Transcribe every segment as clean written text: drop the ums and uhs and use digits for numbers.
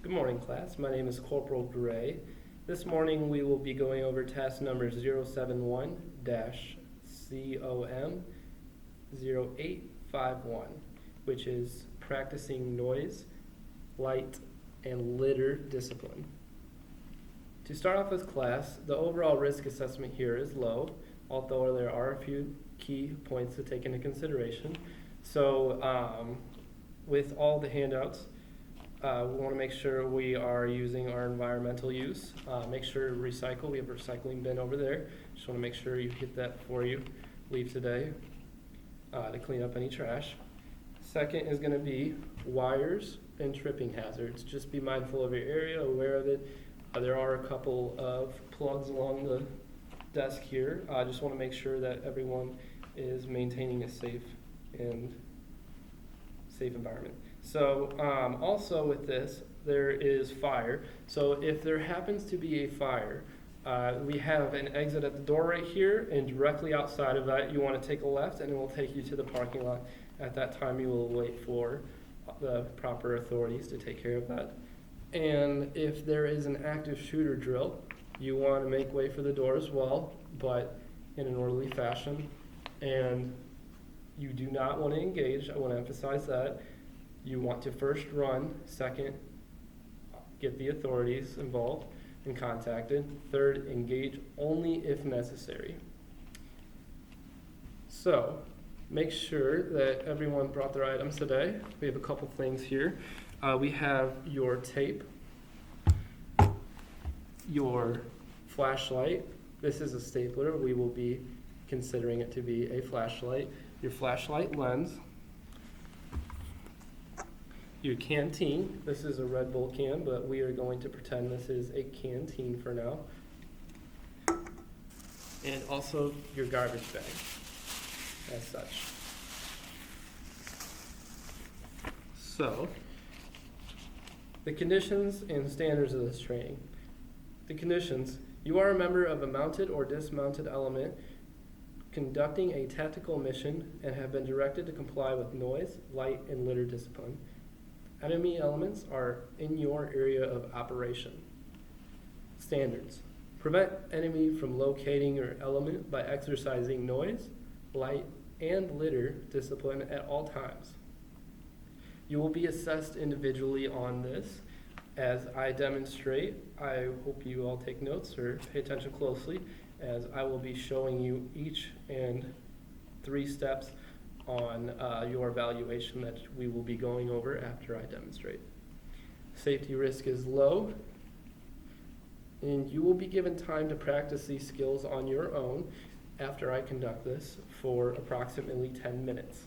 Good morning, class. My name is Corporal Gray. This morning we will be going over task number 071-COM-0851, which is practicing noise, light, and litter discipline. To start off with class, the overall risk assessment here is low, although there are a few key points to take into consideration. So with all the handouts, we want to make sure we are using our environmental use. Make sure to recycle. We have a recycling bin over there. Just want to make sure you hit that before you leave today to clean up any trash. Second is going to be wires and tripping hazards. Just be mindful of your area, aware of it. There are a couple of plugs along the desk here. I just want to make sure that everyone is maintaining a safe environment. So also with this, there is fire. So if there happens to be a fire, we have an exit at the door right here, and directly outside of that, you want to take a left, and it will take you to the parking lot. At that time, you will wait for the proper authorities to take care of that. And if there is an active shooter drill, you want to make way for the door as well, but in an orderly fashion. And you do not want to engage. I want to emphasize that. You want to first run, second, get the authorities involved and contacted, third, engage only if necessary. So, make sure that everyone brought their items today. We have a couple things here. We have your tape, your flashlight. This is a stapler. We will be considering it to be a flashlight. Your flashlight lens. Your canteen. This is a Red Bull can, but we are going to pretend this is a canteen for now. And also your garbage bag, as such. So, the conditions and standards of this training. The conditions: you are a member of a mounted or dismounted element conducting a tactical mission and have been directed to comply with noise, light, and litter discipline. Enemy elements are in your area of operation. Standards: prevent enemy from locating your element by exercising noise, light, and litter discipline at all times. You will be assessed individually on this. As I demonstrate, I hope you all take notes or pay attention closely, as I will be showing you each and 3 steps on your evaluation that we will be going over after I demonstrate. Safety risk is low, and you will be given time to practice these skills on your own after I conduct this for approximately 10 minutes.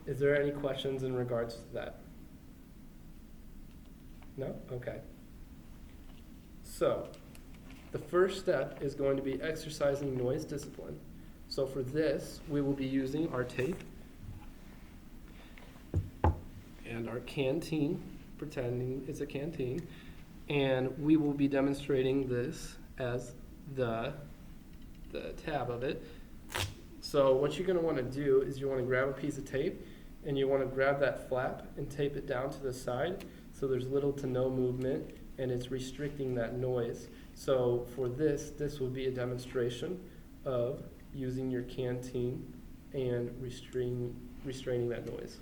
Is there any questions in regards to that? No? Okay. So, the first step is going to be exercising noise discipline. So for this, we will be using our tape and our canteen, pretending it's a canteen, and we will be demonstrating this as the tab of it. So what you're going to want to do is you want to grab a piece of tape, and you want to grab that flap and tape it down to the side so there's little to no movement, and it's restricting that noise. So for this will be a demonstration of using your canteen and restraining that noise.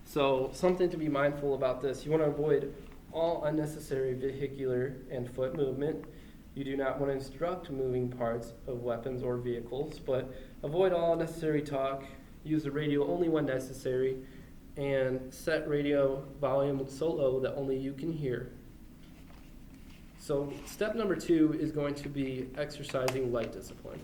So something to be mindful about this: you want to avoid all unnecessary vehicular and foot movement. You do not want to instruct moving parts of weapons or vehicles, but avoid all unnecessary talk. Use the radio only when necessary, and set radio volume so low that only you can hear. So step number 2 is going to be exercising light discipline.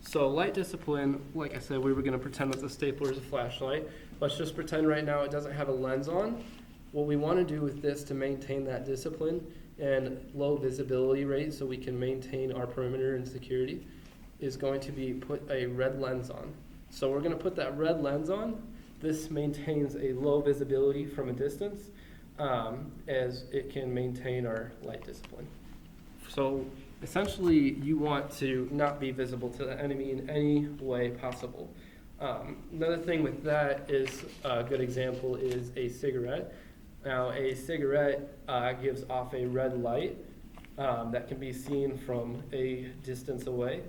So light discipline, like I said, we were going to pretend that the stapler is a flashlight. Let's just pretend right now it doesn't have a lens on. What we want to do with this to maintain that discipline and low visibility rate so we can maintain our perimeter and security is going to be put a red lens on. So we're going to put that red lens on. This maintains a low visibility from a distance, as it can maintain our light discipline. So essentially, you want to not be visible to the enemy in any way possible. Another thing with that is a good example is a cigarette. Now, a cigarette gives off a red light that can be seen from a distance away,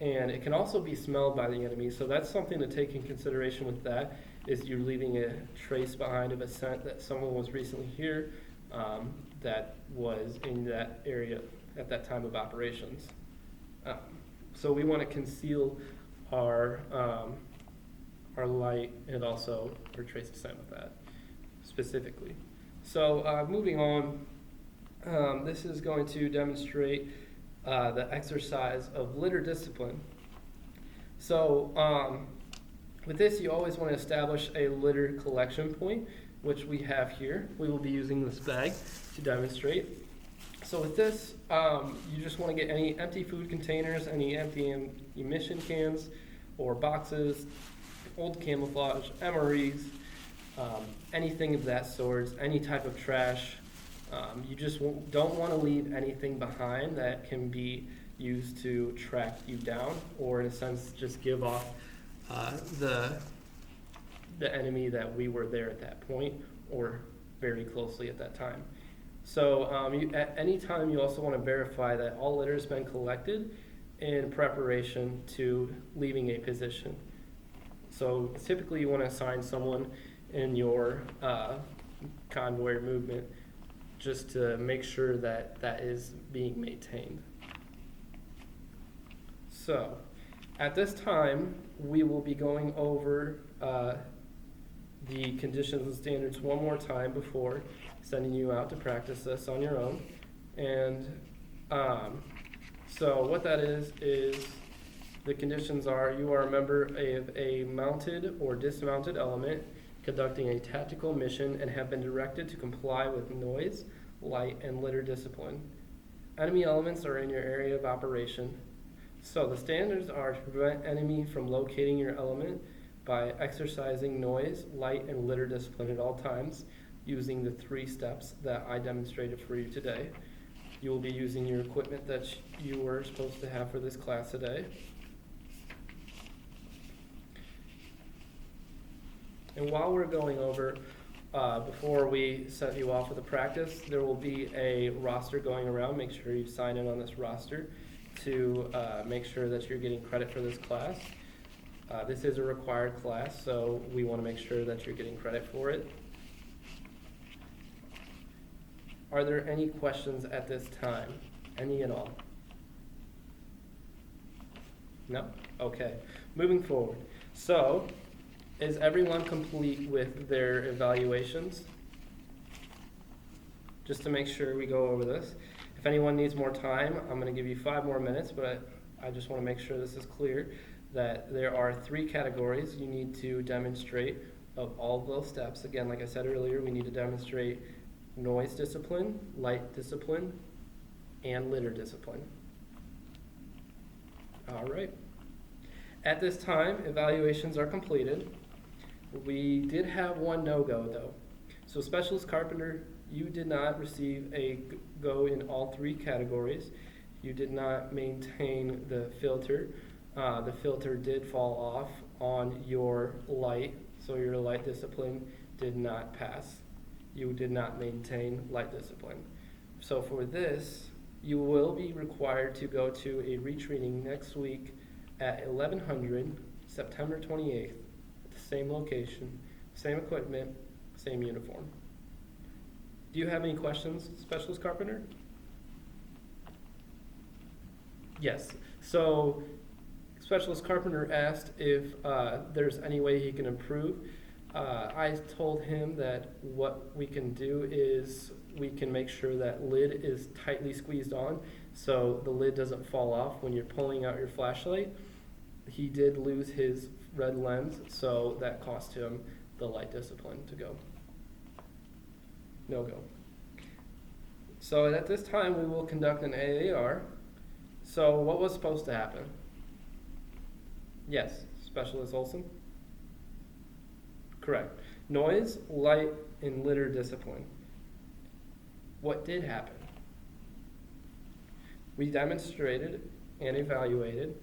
and it can also be smelled by the enemy. So that's something to take in consideration with that, is you're leaving a trace behind of a scent that someone was recently here that was in that area at that time of operations. So we want to conceal our light and also our trace of scent with that specifically. So moving on, this is going to demonstrate the exercise of litter discipline. So with this, you always want to establish a litter collection point, which we have here. We will be using this bag to demonstrate. So with this, you just want to get any empty food containers, any empty emission cans or boxes, old camouflage, MREs, anything of that sort, any type of trash. You just don't want to leave anything behind that can be used to track you down, or in a sense just give off the enemy that we were there at that point or very closely at that time. So at any time you also want to verify that all litter has been collected in preparation to leaving a position. So typically you want to assign someone in your convoy movement just to make sure that that is being maintained. So at this time, we will be going over the conditions and standards one more time before sending you out to practice this on your own. And so what that is the conditions are: you are a member of a mounted or dismounted element conducting a tactical mission and have been directed to comply with noise, light, and litter discipline. Enemy elements are in your area of operation. So the standards are to prevent enemy from locating your element by exercising noise, light, and litter discipline at all times using the 3 steps that I demonstrated for you today. You will be using your equipment that you were supposed to have for this class today. And while we're going over, before we set you off with a practice, there will be a roster going around. Make sure you sign in on this roster to make sure that you're getting credit for this class. This is a required class, so we want to make sure that you're getting credit for it. Are there any questions at this time? Any at all? No? Okay. Moving forward. So, is everyone complete with their evaluations? Just to make sure we go over this. If anyone needs more time, I'm going to give you 5 more minutes, but I just want to make sure this is clear that there are 3 categories you need to demonstrate of all of those steps. Again, like I said earlier, we need to demonstrate noise discipline, light discipline, and litter discipline. All right. At this time, evaluations are completed. We did have 1 no-go though. So Specialist Carpenter, you did not receive a go in all 3 categories. You did not maintain the filter. The filter did fall off on your light, so your light discipline did not pass. You did not maintain light discipline. So for this, you will be required to go to a retraining next week at 1100, September 28th, at the same location, same equipment, same uniform. Do you have any questions, Specialist Carpenter? Yes. So Specialist Carpenter asked if there's any way he can improve. I told him that what we can do is we can make sure that lid is tightly squeezed on so the lid doesn't fall off when you're pulling out your flashlight. He did lose his red lens, so that cost him the light discipline to go. No go. So at this time we will conduct an AAR. So what was supposed to happen? Yes, Specialist Olson? Correct. Noise, light, and litter discipline. What did happen? We demonstrated and evaluated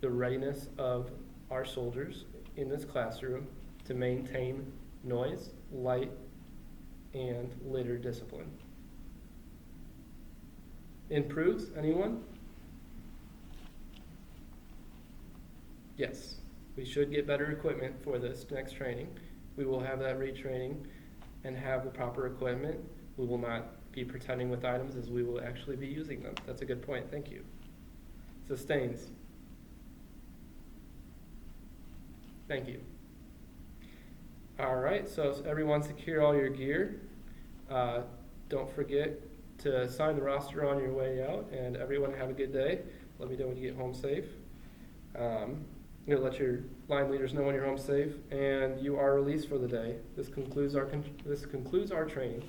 the readiness of our soldiers in this classroom to maintain noise, light, and litter discipline. Improves, anyone? Yes, we should get better equipment for this next training. We will have that retraining and have the proper equipment. We will not be pretending with items as we will actually be using them. That's a good point, thank you. Sustains. Thank you. All right, so everyone secure all your gear. Don't forget to sign the roster on your way out, and everyone have a good day. Let me know when you get home safe. Let your line leaders know when you're home safe, and you are released for the day. This concludes our training.